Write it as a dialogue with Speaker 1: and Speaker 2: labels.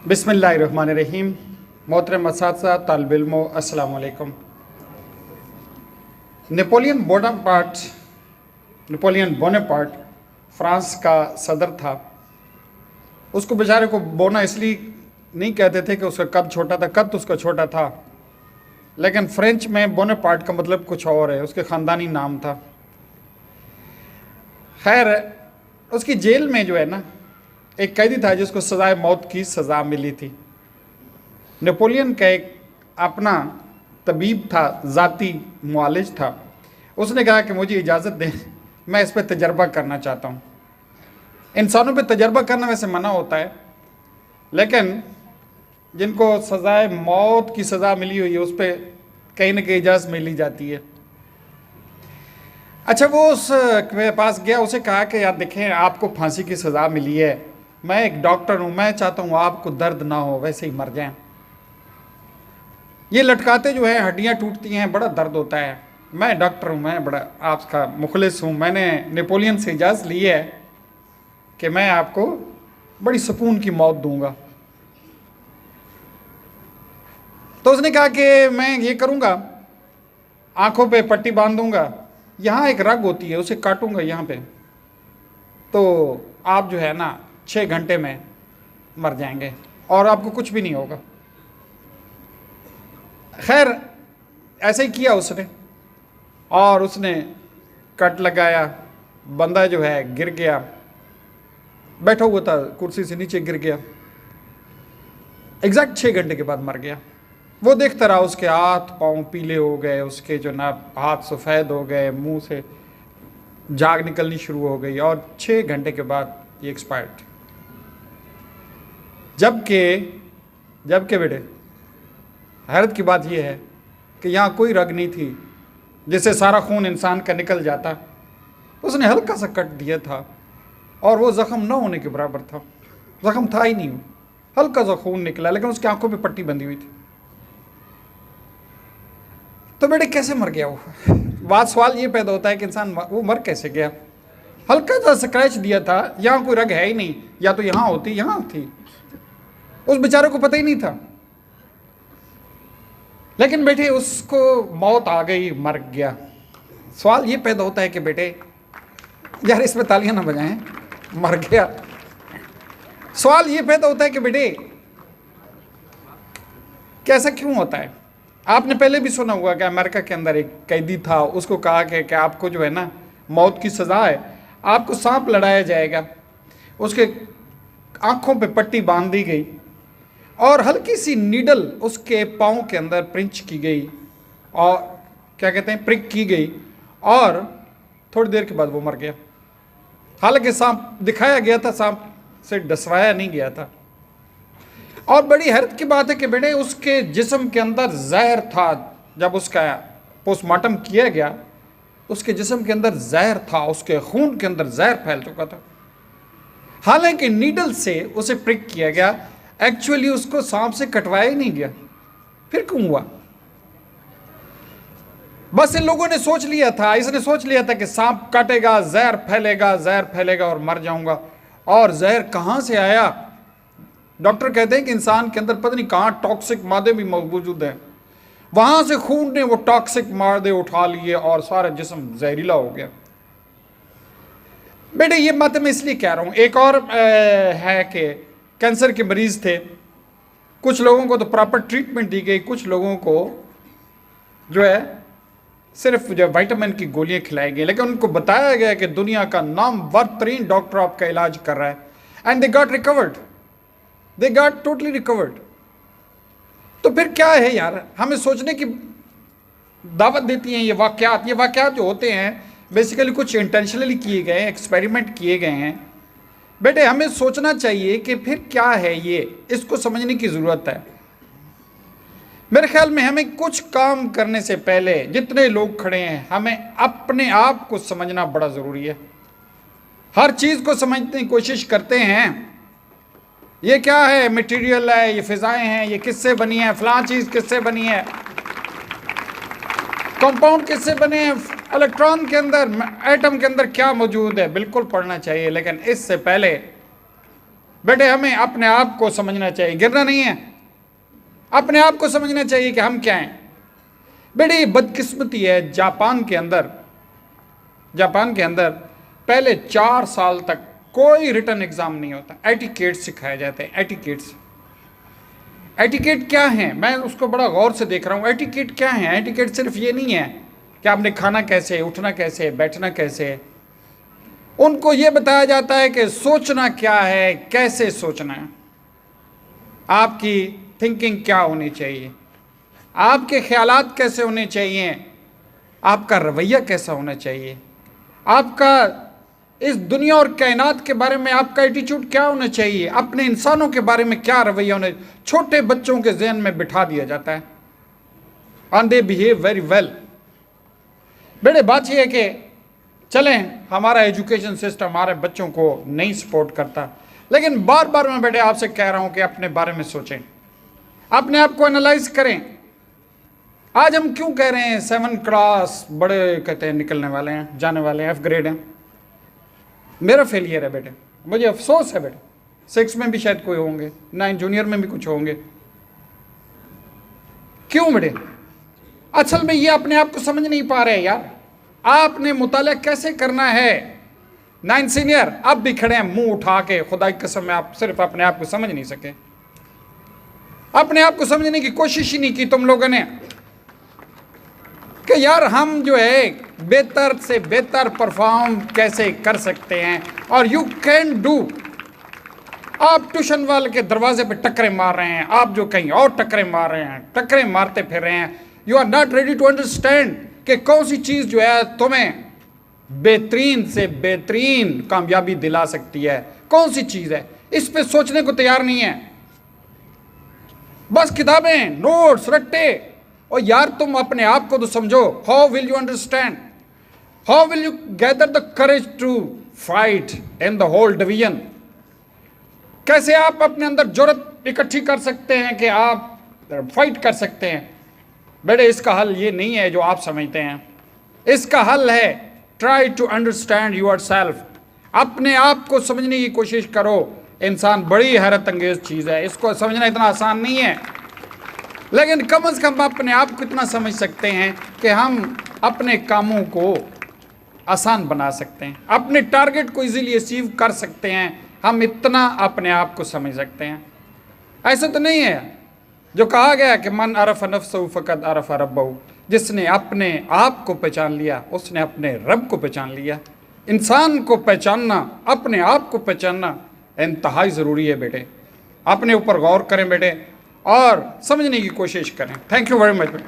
Speaker 1: बिस्मिल्लाहिर्रहमानिर्रहीम। मोहतरम असातिज़ा, तालिब इल्मो, अस्सलाम वालेकुम। नेपोलियन बोनापार्ट फ्रांस का सदर था। उसको बेचारे को बोना इसलिए नहीं कहते थे कि उसका कद छोटा था, कद तो उसका छोटा था, लेकिन फ्रेंच में बोनापार्ट का मतलब कुछ और है, उसके ख़ानदानी नाम था। खैर, उसकी जेल में जो है ना, एक कैदी था जिसको सजाए मौत की सज़ा मिली थी। नेपोलियन का एक अपना तबीब था, ज़ाती मुआलिज था। उसने कहा कि मुझे इजाज़त दें, मैं इस पर तजर्बा करना चाहता हूँ। इंसानों पे तजर्बा करना वैसे मना होता है, लेकिन जिनको सजाए मौत की सज़ा मिली हुई है उस पर कहीं ना कहीं इजाज़त मिली जाती है। अच्छा, वो उस के पास गया, उसे कहा कि यार देखें, आपको फांसी की सज़ा मिली है, मैं एक डॉक्टर हूँ, मैं चाहता हूँ आपको दर्द ना हो, वैसे ही मर जाएं। ये लटकाते जो है हड्डियाँ टूटती हैं, बड़ा दर्द होता है। मैं डॉक्टर हूँ, मैं बड़ा आपका मुखलिस हूँ, मैंने नेपोलियन से इजाज़त ली है कि मैं आपको बड़ी सुकून की मौत दूंगा। तो उसने कहा कि मैं ये करूँगा, आंखों पे पट्टी बांध दूंगा, यहाँ एक रग होती है उसे काटूंगा यहाँ पे, तो आप जो है ना 6 घंटे में मर जाएंगे और आपको कुछ भी नहीं होगा। खैर, ऐसे ही किया उसने, और उसने कट लगाया। बंदा जो है गिर गया, बैठा हुआ था, कुर्सी से नीचे गिर गया। एग्जैक्ट 6 घंटे के बाद मर गया। वो देखता रहा, उसके हाथ पाँव पीले हो गए, उसके जो ना हाथ सफ़ेद हो गए, मुंह से झाग निकलनी शुरू हो गई, और 6 घंटे के बाद ये एक्सपायर्ड। जबकि बेटे, हैरत की बात यह है कि यहाँ कोई रग नहीं थी जिससे सारा खून इंसान का निकल जाता। उसने हल्का सा कट दिया था और वो ज़ख़म न होने के बराबर था, ज़ख़म था ही नहीं, हल्का सा खून निकला, लेकिन उसकी आंखों पे पट्टी बंधी हुई थी। तो बेटे कैसे मर गया वो? सवाल ये पैदा होता है कि इंसान वो मर कैसे गया? हल्का सा स्क्रैच दिया था, यहाँ कोई रग है ही नहीं, या तो यहाँ होती, यहाँ थी, उस बेचारे को पता ही नहीं था। लेकिन बेटे उसको मौत आ गई, मर गया। सवाल ये पैदा होता है कि बेटे यार इसमें तालियां ना बजाएं, मर गया। सवाल ये पैदा होता है कि बेटे कैसा क्यों होता है? आपने पहले भी सुना होगा कि अमेरिका के अंदर एक कैदी था, उसको कहा कि आपको जो है ना मौत की सज़ा है, आपको सांप लड़ाया जाएगा। उसके आंखों पे पट्टी बांध दी गई और हल्की सी नीडल उसके पाँव के अंदर प्रिंच की गई, और क्या कहते हैं, प्रिक की गई, और थोड़ी देर के बाद वो मर गया। हालांकि सांप दिखाया गया था, सांप से डसवाया नहीं गया था। और बड़ी हैरत की बात है कि बेटे उसके जिस्म के अंदर जहर था। जब उसका पोस्टमार्टम किया गया, उसके जिस्म के अंदर जहर था, उसके खून के अंदर जहर फैल चुका था। हालांकि नीडल से उसे प्रिक किया गया, एक्चुअली उसको सांप से कटवाया ही नहीं गया। फिर क्यों हुआ? बस इन लोगों ने सोच लिया था, इसने सोच लिया था कि सांप काटेगा, जहर फैलेगा और मर जाऊंगा। और जहर कहां से आया? डॉक्टर कहते हैं कि इंसान के अंदर पता नहीं कहां टॉक्सिक मादे भी मौजूद हैं, वहां से खून ने वो टॉक्सिक मादे उठा लिए और सारा जिस्म जहरीला हो गया। बेटे ये बात मैं इसलिए कह रहा हूं, एक और है कि कैंसर के मरीज थे, कुछ लोगों को तो प्रॉपर ट्रीटमेंट दी गई, कुछ लोगों को जो है सिर्फ जो विटामिन की गोलियां खिलाई गई, लेकिन उनको बताया गया कि दुनिया का नामवर तरीन डॉक्टर आपका इलाज कर रहा है, and they got recovered, they got totally recovered. तो फिर क्या है यार, हमें सोचने की दावत देती हैं ये वाकयात जो होते हैं बेसिकली कुछ इंटेंशनली किए गए हैं, एक्सपेरिमेंट किए गए हैं। बेटे हमें सोचना चाहिए कि फिर क्या है ये, इसको समझने की ज़रूरत है। मेरे ख्याल में हमें कुछ काम करने से पहले, जितने लोग खड़े हैं, हमें अपने आप को समझना बड़ा ज़रूरी है। हर चीज़ को समझने की कोशिश करते हैं, ये क्या है, मटेरियल है, ये फ़िज़ाएँ हैं, ये किससे बनी है, फ़लाँ चीज़ किससे बनी है, कंपाउंड किससे बने हैं, इलेक्ट्रॉन के अंदर, एटम के अंदर क्या मौजूद है। बिल्कुल पढ़ना चाहिए, लेकिन इससे पहले बेटे हमें अपने आप को समझना चाहिए, गिरना नहीं है, अपने आप को समझना चाहिए कि हम क्या हैं। बेटे ये बदकिस्मती है, जापान के अंदर पहले 4 साल तक कोई रिटर्न एग्जाम नहीं होता, एटिकेट सिखाए जाते हैं। एटिकेट क्या है, मैं उसको बड़ा गौर से देख रहा हूँ। एटिकेट क्या है? एटिकेट सिर्फ ये नहीं है कि आपने खाना कैसे, उठना कैसे, बैठना कैसे। उनको ये बताया जाता है कि सोचना क्या है, कैसे सोचना है, आपकी थिंकिंग क्या होनी चाहिए, आपके ख्यालात कैसे होने चाहिए, आपका रवैया कैसा होना चाहिए, आपका इस दुनिया और कायनात के बारे में आपका एटीट्यूड क्या होना चाहिए, अपने इंसानों के बारे में क्या रवैया होना चाहिए। छोटे बच्चों के जहन में बिठा दिया जाता है and they behave very well. बेटे बात यह है कि चलें, हमारा एजुकेशन सिस्टम हमारे बच्चों को नहीं सपोर्ट करता, लेकिन बार बार मैं बेटे आपसे कह रहा हूं कि अपने बारे में सोचें, अपने आप को एनालाइज करें। आज हम क्यों कह रहे हैं 7 क्लास बड़े कहते हैं निकलने वाले हैं, जाने वाले हैं, F ग्रेड हैं। मेरा फेलियर है बेटे, मुझे अफसोस है बेटे। 6 में भी शायद कोई होंगे, 9 जूनियर में भी कुछ होंगे। क्यों बेटे? असल में ये अपने आप को समझ नहीं पा रहे यार। आपने मुताला कैसे करना है। 9 सीनियर अब भी खड़े हैं मुंह उठा के, खुदा की कसम में आप सिर्फ अपने आप को समझ नहीं सके, अपने आप को समझने की कोशिश ही नहीं की तुम लोगों ने कि यार हम जो है बेहतर से बेहतर परफॉर्म कैसे कर सकते हैं। और यू कैन डू। आप ट्यूशन वाले के दरवाजे पे टक्करें मार रहे हैं, आप जो कहीं और टक्करें मार रहे हैं, टक्करें मारते फिर रहे हैं। You are not ready to understand कि कौन सी चीज़ जो है तुम्हें बेहतरीन से बेहतरीन कामयाबी दिला सकती है, कौन सी चीज़ है, इस पे सोचने को तैयार नहीं है। बस किताबें, नोट्स, रट्टे। और यार तुम अपने आप को तो समझो। How will you understand, how will you gather the courage to fight in the whole division. कैसे आप अपने अंदर जुर्रत इकट्ठी कर सकते हैं कि आप फाइट कर सकते हैं। बेटे इसका हल ये नहीं है जो आप समझते हैं, इसका हल है try to understand yourself. अपने आप को समझने की कोशिश करो। इंसान बड़ी हैरत अंगेज चीज़ है, इसको समझना इतना आसान नहीं है, लेकिन कम से कम अपने आप को इतना समझ सकते हैं कि हम अपने कामों को आसान बना सकते हैं, अपने टारगेट को इजीली अचीव कर सकते हैं। हम इतना अपने आप को समझ सकते हैं। ऐसा तो नहीं है जो कहा गया कि मन अरफ नफ्सहु फ़क़द अरफ रब्बहु। जिसने अपने आप को पहचान लिया उसने अपने रब को पहचान लिया। इंसान को पहचानना, अपने आप को पहचानना इंतहाई ज़रूरी है बेटे। अपने ऊपर गौर करें बेटे और समझने की कोशिश करें। थैंक यू वेरी मच बेटे।